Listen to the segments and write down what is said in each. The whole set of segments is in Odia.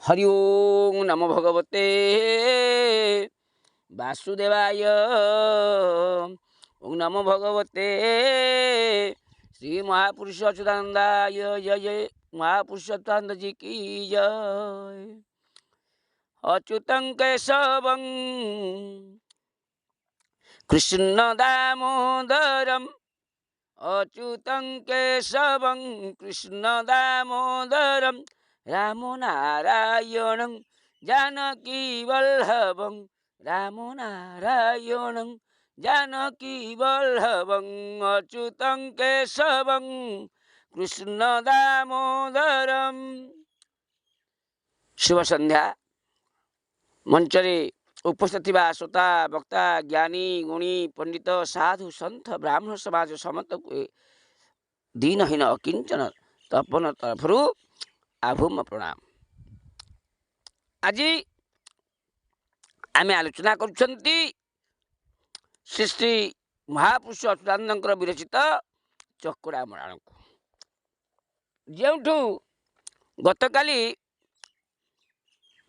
हरि ओं नमो भगवते वासुदेवाय। ओं नमो भगवते श्री महापुरुष अच्युतानंदाय। जय जय महापुरुष अच्युतानंद जी की जय। अच्युतं केशवं कृष्ण दामोदरम, अच्युतं केशवं कृष्ण दामोदरम, राम नारायणं जानकी वल्लभं, राम नारायणं जानकी वल्लभं, अच्युतं केशवं कृष्ण दामोदरम। शुभ संध्या। मंचरे उपस्थित श्रोता वक्ता ज्ञानी गुणी पंडित साधु सन्थ ब्राह्मण समाज समस्त दीनहीन अकिंचन तपन तरफ आभूम प्रणाम। आज आम आलोचना करुछंती श्री श्री महापुरुष अच्युतानंद विरचित चकुड़ा मराण को, जो गतकाली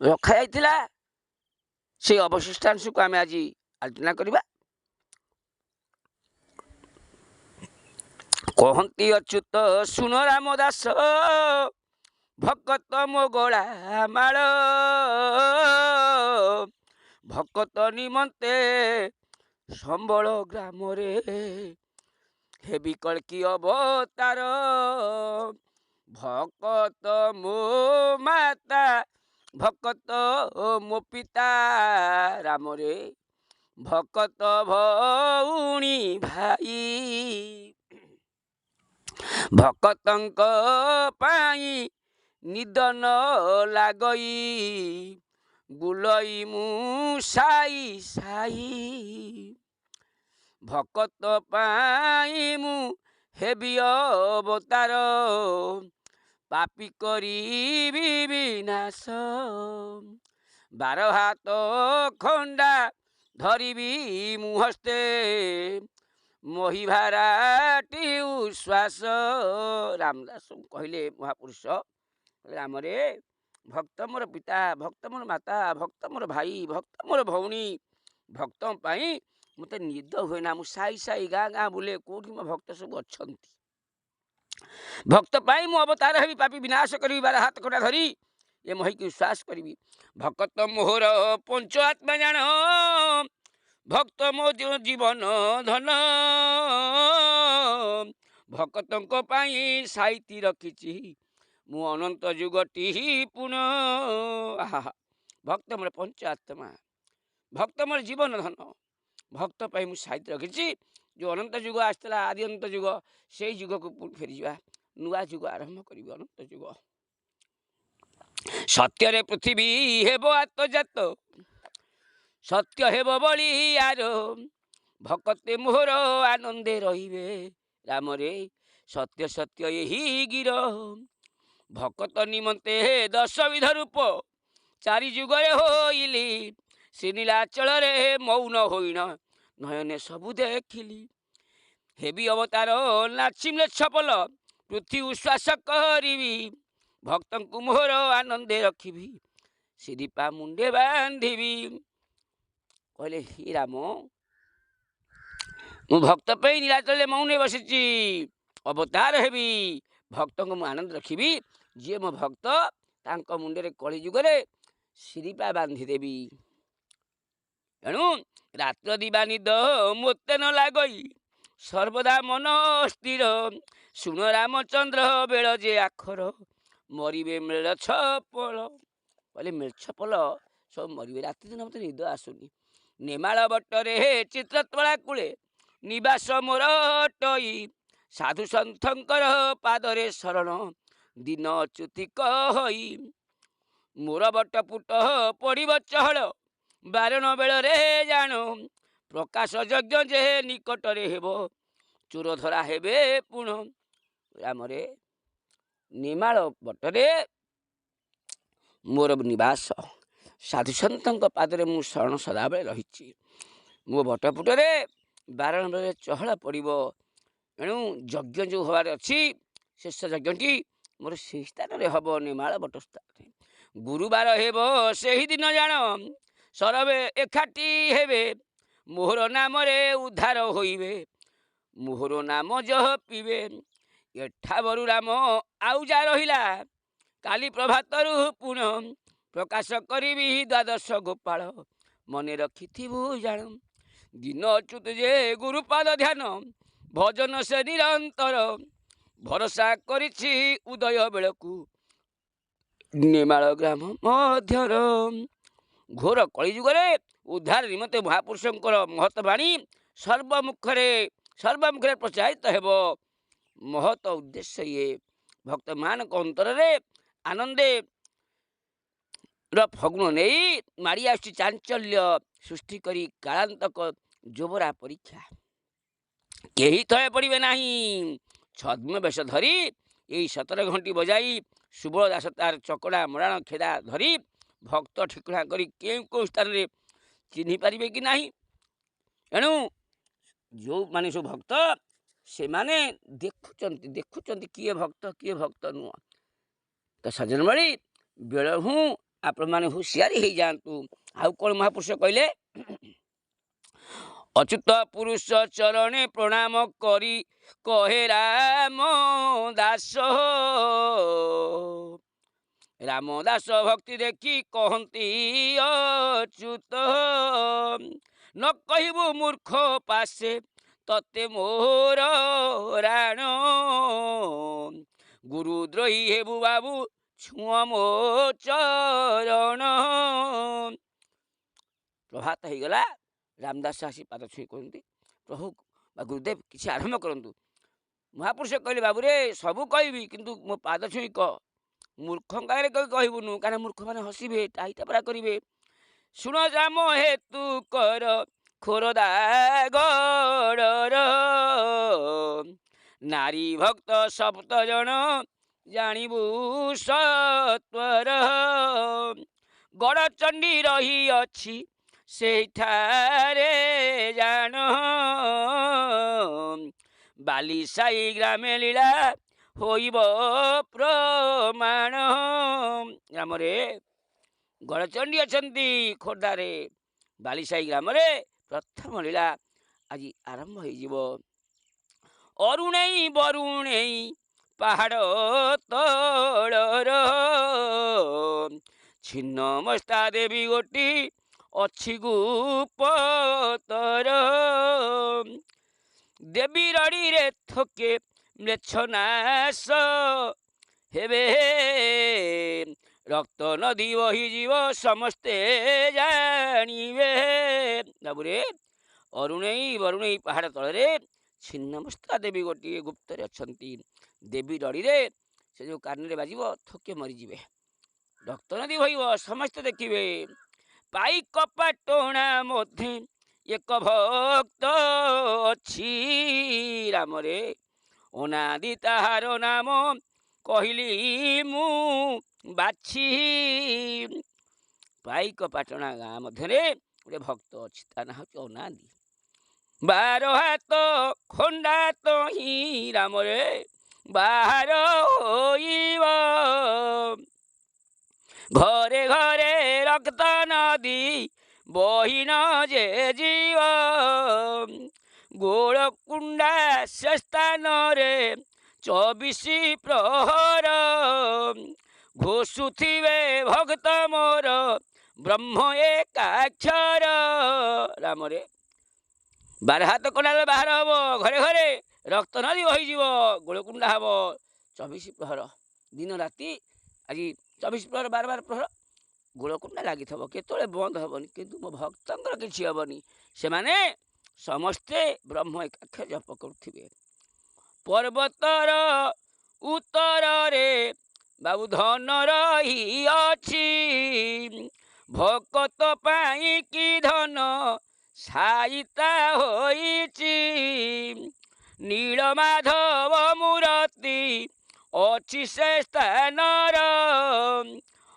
रखा जाइथिला से अवशिष्टांश को आम आज आलोचना करबा। कहती अच्युत सुन रामदास भकत मोगला माଳ, भकत निमंते संबल ग्राम रे हेबी कल्कि अवतार, भकत मो माता भकत मो पिता राम रे भकत भौणी भाई, भकतंक पाई निदन लागई बुलई मु साई साई, भकत पाई मु हेबी अवतार पापी करिबी विनाश, बार हाथ खंडा धरिबी मु हस्ते मोहिभाराटी उश्वास। रामदास कहले महापुरुष राम रे भक्त मोर पिता, भक्त मोर माता, भक्त मोर भाई, भक्त मोर भौणी, भक्त पाई मते निद हुए ना। मु साई साई गाँ गाँ बुले कोठी मो भक्त सब अछंती, भक्त पाई मु अवतार हेबी पापी विनाश करी बार हाथ खंडा धरी ये मोहि की विश्वास करी। भक्त मोहर पंच आत्मा जान, भक्त मो जीवन धन, भक्तंक पाई साइती रखिची मु अनंत जुगटी पुन। भक्त मोर पंच आत्मा, भक्त मोर जीवन धन, भक्त पाई मु साइती रखिची। जो अनंत जुग आसला आदि अनंत जुग से जुग को पुणी फेरी जा नुआ जुग आरंभ करी अनंत जुग। सत्य रे पृथ्वी हेब आत्मजात, सत्य हेब बलियार, भकते मोहर आनंदे रहिबे राम रे सत्य सत्य यही गिर, भकत निमंते दश विध रूप चारि जुगरे होइली, श्रीनीलाचल रे मौन होइण नयने सबु देखिली, हेबी अवतार नाचिमले छपल पृथ्वी उश्वास करिबी, भक्तंकु मोहर आनंदे रखिबी सिरिपा मुंडे बांधिबी। कहले ही राम मु भक्त पे नीलाचल मौने बसिची अवतार हेबी, भक्त को आनंद रखिबी, जी मो भक्त तांक मुंडे कली जुगरे सिरिपा बांधिदेवी। एणु रात्र दिवा निद मोते न लागई सर्वदा मन स्थिर, सुन रामचंद्र बेल जे आखर मरिबे मेल छपल। कहले मेल छपल सब मरिबे, राति दिन मत निद आसुनी। नेमाल बटरे चित्रतला कूले निवास मोर टई, साधु सन्थंकर पादरे शरण दिन अच्युति कहई, मोर बट पुट पड़िब चहल बारण बेल रे जान, प्रकाश यज्ञ जे निकटरे हेब चोर धरा हेबे पुण। राम रे निमाल बटरे मोर निवास, साधु सन्थंक पादरे मु शरण सदाबेले रहिछि, मो बटपुटरे बारण बेले चहल पड़िब। एणु यज्ञ जो हबार अच्छी शेष यज्ञटी मोर से स्थान हम निमाल बट स्थान ଗୁରୁବାର ହେବ ସେହି ଦିନ ଜାଣ ସରବେ ଏକାଠି ହେବେ ମୋହର ନାମରେ ଉଦ୍ଧାର ହୋଇବେ ମୋହର ନାମ ଜହ ପିବେ ଏଠାବରୁ ରାମ ଆଉ ଯା ରହିଲା କାଲି ପ୍ରଭାତରୁ ପୁଣ ପ୍ରକାଶ କରିବି ଦ୍ୱାଦଶ ଗୋପାଳ ମନେ ରଖିଥିବୁ ଜାଣ ଦିନ ଅଚ୍ୟୁତ ଯେ ଗୁରୁପାଦ ଧ୍ୟାନ ଭଜନ ସେ ନିରନ୍ତର ଭରସା କରିଛି ଉଦୟ ବେଳକୁ ନେମାଳ ଗ୍ରାମ ମଧ୍ୟର ଘୋର କଳିଯୁଗରେ ଉଦ୍ଧାର ନିମନ୍ତେ ମହାପୁରୁଷଙ୍କର ମହତ ବାଣୀ ସର୍ବମୁଖରେ ପ୍ରଚାରିତ ହେବ। ମହତ ଉଦ୍ଦେଶ୍ୟ ଇଏ ଭକ୍ତମାନଙ୍କ ଅନ୍ତରରେ ଆନନ୍ଦେ ଫଗୁଣ ନେଇ ମାଡ଼ି ଆସୁଛି ଚାଞ୍ଚଲ୍ୟ ସୃଷ୍ଟି କରି କାଳାନ୍ତକ ଜୋବରା ପରୀକ୍ଷା କେହି ତଳେ ପଡ଼ିବେ ନାହିଁ। ଛଦ୍ମ ବେଶ ଧରି ଏଇ 17 ଘଣ୍ଟି ବଜାଇ ସୁବଳ ଦାସ ତାର ଚକଡ଼ା ମରାଣ ଖେଦା ଧରି ଭକ୍ତ ଠିକଣା କରି କେଉଁ ସ୍ଥାନରେ ଚିହ୍ନି ପାରିବେ କି ନାହିଁ। ଏଣୁ ଯେଉଁମାନେ ସବୁ ଭକ୍ତ ସେମାନେ ଦେଖୁଛନ୍ତି କିଏ ଭକ୍ତ ନୁହଁ। ତ ସଜ୍ଜନ ଭଳି ବେଳ ଆପଣମାନେ ହୁସିଆରି ହେଇଯାଆନ୍ତୁ। ଆଉ କ'ଣ ମହାପୁରୁଷ କହିଲେ? ଅଚ୍ୟୁତ ପୁରୁଷ ଚରଣେ ପ୍ରଣାମ କରି କହେ ରାମଦାସ ଭକ୍ତି ଦେଖି କହନ୍ତି ଅଚ୍ୟୁତ ନ କହିବୁ ମୂର୍ଖ ପାଶେ ତତେ ମୋର ରାଣ ଗୁରୁଦ୍ରୋହୀ ହେବୁ ବାବୁ ଛୁଅ ମୋ ଚରଣ। ପ୍ରଭାତ ହେଇଗଲା ରାମଦାସ ଆସି ପାଦ ଛୁଇଁ କହନ୍ତି ପ୍ରଭୁ ବା ଗୁରୁଦେବ କିଛି ଆରମ୍ଭ କରନ୍ତୁ। ମହାପୁରୁଷ କହିଲେ ବାବୁରେ ସବୁ କହିବି କିନ୍ତୁ ମୋ ପାଦ ଛୁଇଁ କହ ମୂର୍ଖଙ୍କ ଆଗରେ କହିବୁନୁ କାରଣ ମୂର୍ଖମାନେ ହସିବେ ଟାହିଟାପରା କରିବେ। ଶୁଣ ରାମ ହେତୁ କର ଖୋରଦା ଗଡ଼ର ନାରୀ ଭକ୍ତ ସପ୍ତ ଜଣ ଜାଣିବୁ ସତ୍ୱର ଗଡ଼ଚଣ୍ଡୀ ରହିଅଛି ସେଇଠାରେ ଜାଣ ବାଲିସାହି ଗ୍ରାମେ ଲୀଳା ହୋଇବ ପ୍ରମାଣ। ଗ୍ରାମରେ ଗଡ଼ଚଣ୍ଡୀ ଅଛନ୍ତି ଖୋର୍ଦ୍ଧାରେ ବାଲିସାହି ଗ୍ରାମରେ ପ୍ରଥମ ଲୀଳା ଆଜି ଆରମ୍ଭ ହେଇଯିବ। ଅରୁଣେଇ ବରୁଣେଇ ପାହାଡ଼ ତଳର ଛିନ୍ନମସ୍ତା ଦେବୀ ଗୋଟି ଅଛି ଗୁପତର ଦେବୀ ରଡ଼ିରେ ଥୋକେ ମ୍ଲେଚ୍ଛନାଶ ହେବେ ରକ୍ତ ନଦୀ ବହିଯିବ ସମସ୍ତେ ଜାଣିବେ। ବାବୁରେ ଅରୁଣେଇ ବରୁଣେଇ ପାହାଡ଼ ତଳରେ ଛିନ୍ନମସ୍ତା ଦେବୀ ଗୋଟିଏ ଗୁପ୍ତରେ ଅଛନ୍ତି। ଦେବୀ ରଡ଼ିରେ ସେ ଯେଉଁ କାନରେ ବାଜିବ ଥୋକେ ମରିଯିବେ ରକ୍ତ ନଦୀ ବହିବ ସମସ୍ତେ ଦେଖିବେ। ପାଇକ ପାଟଣା ମଧ୍ୟ ଏକ ଭକ୍ତ ଅଛି ରାମରେ ଅନାଦି ତାହାର ନାମ କହିଲି ମୁଁ ବାଛି। ପାଇକ ପାଟଣା ଗାଁ ମଧ୍ୟରେ ଗୋଟେ ଭକ୍ତ ଅଛି ତା ନାଁ ହେଉଛି ଅନାଦି। 12 ହାତ ଖଣ୍ଡା ତହିଁ ରାମରେ ବାହାର ହୋଇବ ଘରେ ଘରେ ରକ୍ତ ନଦୀ ବହିନ ଯେ ଯିବ ଗୋଳକୁଣ୍ଡା ସେ ସ୍ଥାନରେ 24 ପ୍ରହର ଘୋଷୁଥିବେ ଭକ୍ତ ମୋର ବ୍ରହ୍ମ ଏକାକ୍ଷର। ରାମରେ 12 ହାତ କଣ୍ଡାରେ ବାହାର ହବ ଘରେ ଘରେ ରକ୍ତ ନଦୀ ବହିଯିବ ଗୋଳକୁଣ୍ଡା ହବ 24 ପ୍ରହର ଦିନ ରାତି ଆଜି 24 ପ୍ରହର 12 ପ୍ରହର ଗୋଳକୁଣ୍ଡା ଲାଗିଥିବ କେତେବେଳେ ବନ୍ଦ ହେବନି କିନ୍ତୁ ମୋ ଭକ୍ତଙ୍କର କିଛି ହେବନି। ସେମାନେ ସମସ୍ତେ ବ୍ରହ୍ମ ଏକାକ୍ଷର ଜପ କରୁଥିବେ। ପର୍ବତର ଉତ୍ତରରେ ବାବୁ ଧନ ରହିଅଛି ଭକତ ପାଇଁ କି ଧନ ସାଇତା ହୋଇଛି ନୀଳମାଧବ ମୂରତି ଅଛି ସେ ସ୍ଥାନର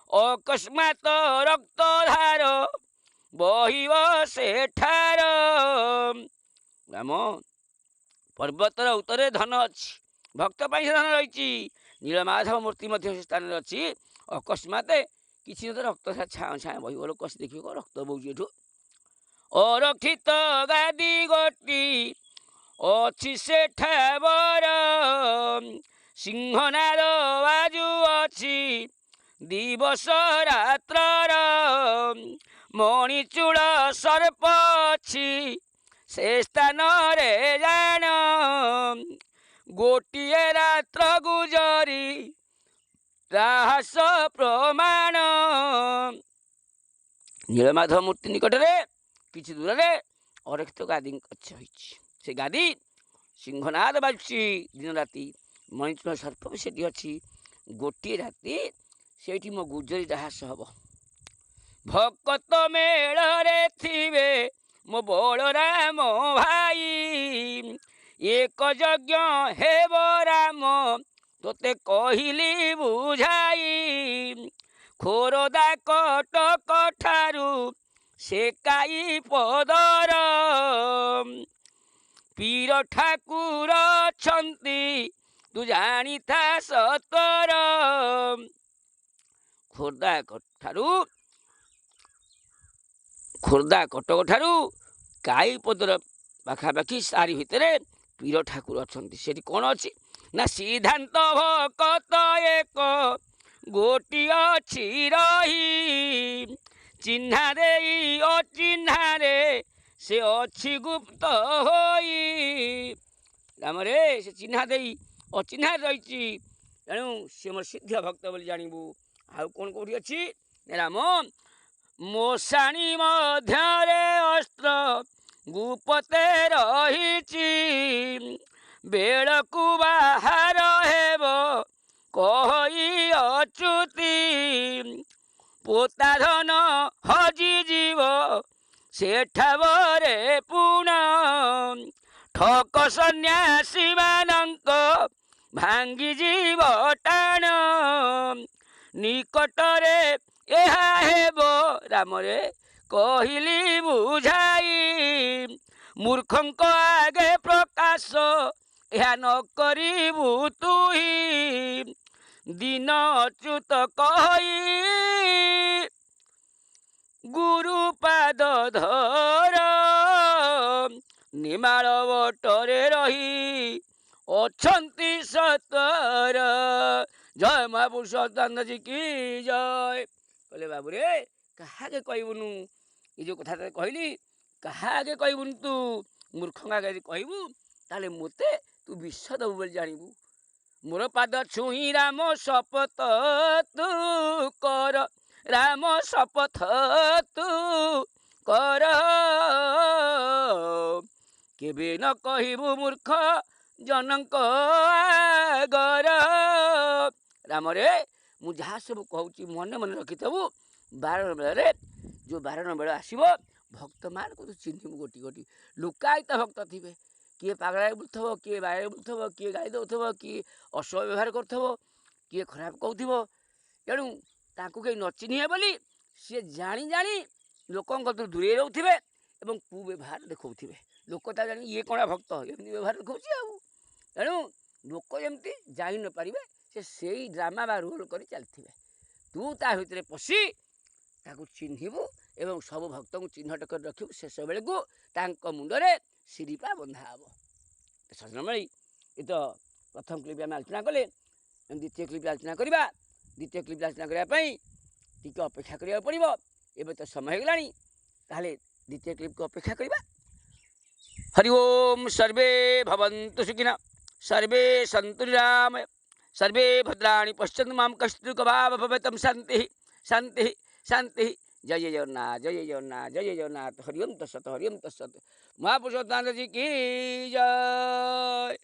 ଅକସ୍ମାତ ରକ୍ତଧାର ବହିବ ସେଠାର। ରାମ ପର୍ବତର ଉତ୍ତରରେ ଧନ ଅଛି ଭକ୍ତ ପାଇଁ ସେ ଧନ ରହିଛି ନୀଳମାଧବ ମୂର୍ତ୍ତି ମଧ୍ୟ ସେ ସ୍ଥାନରେ ଅଛି ଅକସ୍ମାତ କିଛି ତ ରକ୍ତ ଛାଁ ଛାଁ ବହିବ। ଲୋକ ଆସି ଦେଖିବ କ'ଣ ରକ୍ତ ବହୁଛି ଏଠୁ। ଅରକ୍ଷିତ ଗାଦି ଗୋଟି ଅଛି ସେଠା ବର, ସିଂହନାଦ ବାଜୁଅଛି ଦିବସ ରାତ୍ରର, ମଣିଚୂଳ ସର୍ପ ଅଛି ସେ ସ୍ଥାନରେ ଜାଣ, ଗୋଟିଏ ରାତ୍ର ଗୁଜରି ରାହସ ପ୍ରମାଣ। ନୀଳମାଧବ ମୂର୍ତ୍ତି ନିକଟରେ କିଛି ଦୂରରେ ଅରକ୍ଷିତ ଗାଦି ଗଛ ହୋଇଛି। ସେ ଗାଦି ସିଂହନାଦ ବାଜୁଛି ଦିନ ରାତି, ମଣିଚୂଳ ସର୍ପ ବି ସେଠି ଅଛି। ଗୋଟିଏ ରାତି ସେଇଠି ମୋ ଗୁଜରି ରାହସ ହବ। ଭକତ ମେଳରେ ଥିବେ ମୋ ବଳରାମ ଭାଇ, ଏକ ଯଜ୍ଞ ହେବ ରାମ ତୋତେ କହିଲି ବୁଝାଇ, ଖୋରଦା କଟକ ଠାରୁ ସେକାଇ ପଦର, ପୀର ଠାକୁର ଅଛନ୍ତି ତୁ ଜାଣିଥା ସତର। ଖୋର୍ଦ୍ଧା କଟକ ଠାରୁ କାଇପଦର ପାଖାପାଖି ସାରି ଭିତରେ ପୀର ଠାକୁର ଅଛନ୍ତି। ସେଠି କ'ଣ ଅଛି ନା ସିଦ୍ଧାନ୍ତ ଭକତ ଏକ ଗୋଟି ଅଛି ରହି, ଚିହ୍ନା ଦେଇ ଅଚିହ୍ନାରେ ସେ ଅଛି ଗୁପ୍ତ ହୋଇ। ରାମରେ ସେ ଚିହ୍ନା ଦେଇ ଅଚିହ୍ନାରେ ରହିଛି, ତେଣୁ ସେ ମୋର ସିଦ୍ଧ ଭକ୍ତ ବୋଲି ଜାଣିବୁ। ଆଉ କ'ଣ କେଉଁଠି ଅଛି ରାମ ମଶାଣି ମଧ୍ୟରେ ଅସ୍ତ୍ର ଗୁପତେ ରହିଛି, ବେଳକୁ ବାହାର ହେବ କହି ଅଚ୍ୟୁତି, ପୋତା ଧନ ହଜିଯିବ ସେଠାବରେ ପୁଣ, ଠକ ସନ୍ନ୍ୟାସୀ ମାନଙ୍କ ଭାଙ୍ଗିଯିବ ଟାଣ, ନିକଟରେ ଏହା ହେବ ରାମରେ କହିଲି ବୁଝାଇ, ମୂର୍ଖଙ୍କ ଆଗେ ପ୍ରକାଶ ଏହା ନ କରିବୁ ତୁହି, ଦିନ ଅଚ୍ୟୁତ କହି ଗୁରୁ ପାଦ ଧର, ନିମାଳ ବଟରେ ରହି ଅଛନ୍ତି ସତର। ଜୟ ମହାପୁରୁଷ ଦାନଜୀ କି ଜୟ। କହିଲେ ବାବୁରେ କାହାକେ କହିବୁନୁ, ଏ ଯେଉଁ କଥାଟା କହିଲି କାହା ଆଗେ କହିବୁନି, ତୁ ମୂର୍ଖଙ୍କ ଆଗରେ କହିବୁ ତାହେଲେ ମୋତେ ତୁ ବିଷ ଦେବୁ ବୋଲି ଜାଣିବୁ। ମୋର ପାଦ ଛୁଇଁ ରାମ ଶପଥ ତୁ କର, ରାମ ଶପଥ ତୁ କର, କେବେ ନ କହିବୁ ମୂର୍ଖ ଜନଙ୍କ ଆଗର। ରାମରେ ମୁଁ ଯାହା ସବୁ କହୁଛି ମନେ ମନେ ରଖିଥିବୁ। ବାରଣ ବେଳରେ ଯେଉଁ ବାରଣ ବେଳ ଆସିବ ଭକ୍ତମାନଙ୍କୁ ତୁ ଚିହ୍ନିବୁ ଗୋଟି ଗୋଟି। ଲୁକାୟିତ ଭକ୍ତ ଥିବେ, କିଏ ପାଗଳାରେ ବୁଲୁଥିବ, କିଏ ବାଇରେ ବୁଲୁଥିବ, କିଏ ଗାଳି ଦେଉଥିବ, କିଏ ଅସଭ୍ୟ ବ୍ୟବହାର କରୁଥିବ, କିଏ ଖରାପ କହୁଥିବ। ତେଣୁ ତାଙ୍କୁ କେହି ନ ଚିହ୍ନିବେ ବୋଲି ସିଏ ଜାଣି ଜାଣି ଲୋକଙ୍କ କତରୁ ଦୂରେଇ ରହୁଥିବେ ଏବଂ କୁବ୍ୟବହାର ଦେଖାଉଥିବେ। ଲୋକ ତା ଜାଣି ଇଏ କ'ଣ ଭକ୍ତ ଏମିତି ବ୍ୟବହାର ଦେଖାଉଛି। ଆଉ ତେଣୁ ଲୋକ ଯେମିତି ଜାଣି ନପାରିବେ ସେ ସେଇ ଡ୍ରାମା ବା ରୋଲ୍ କରି ଚାଲିଥିବେ। ତୁ ତା ଭିତରେ ପଶି ତାକୁ ଚିହ୍ନିବୁ ଏବଂ ସବୁ ଭକ୍ତଙ୍କୁ ଚିହ୍ନଟ କରି ରଖିବୁ। ଶେଷ ବେଳକୁ ତାଙ୍କ ମୁଣ୍ଡରେ ଶିରିପା ବନ୍ଧା ହେବ। ସଜନମଣି ଏ ତ ପ୍ରଥମ କ୍ଲିପ୍ ଆମେ ଆଲୋଚନା କଲେ, ଦ୍ୱିତୀୟ କ୍ଲିପ୍ ଆଲୋଚନା କରିବା। ଦ୍ୱିତୀୟ କ୍ଲିପ୍ ଆଲୋଚନା କରିବା ପାଇଁ ଟିକେ ଅପେକ୍ଷା କରିବାକୁ ପଡ଼ିବ। ଏବେ ତ ସମୟ ହେଇଗଲାଣି, ତାହେଲେ ଦ୍ୱିତୀୟ କ୍ଲିପ୍କୁ ଅପେକ୍ଷା କରିବା। ହରି ଓମ୍। ସର୍ବେ ଭବନ୍ତୁ ସୁଖିନଃ, ସର୍ବେ ସନ୍ତୁ ନିରାମୟ, ସର୍ବେ ଭଦ୍ରାଣି ପଶ୍ୟନ୍ତୁ ମାଂ କଶ୍ଚିत् କଭାବ ଭବେତଂ ଶାନ୍ତିଃ ଶାନ୍ତିଃ ଶାନ୍ତିଃ। ଜୟ ଜଗନ୍ନାଥ, ଜୟ ଜଗନ୍ନାଥ, ଜୟ ଜଗନ୍ନାଥ। ହରି ଓମ୍ ତତ୍ସତ୍, ହରି ଓମ୍ ତତ୍ସତ୍। ମହାପୁରୁଷ ଦାନଜୀ କି ଜୟ।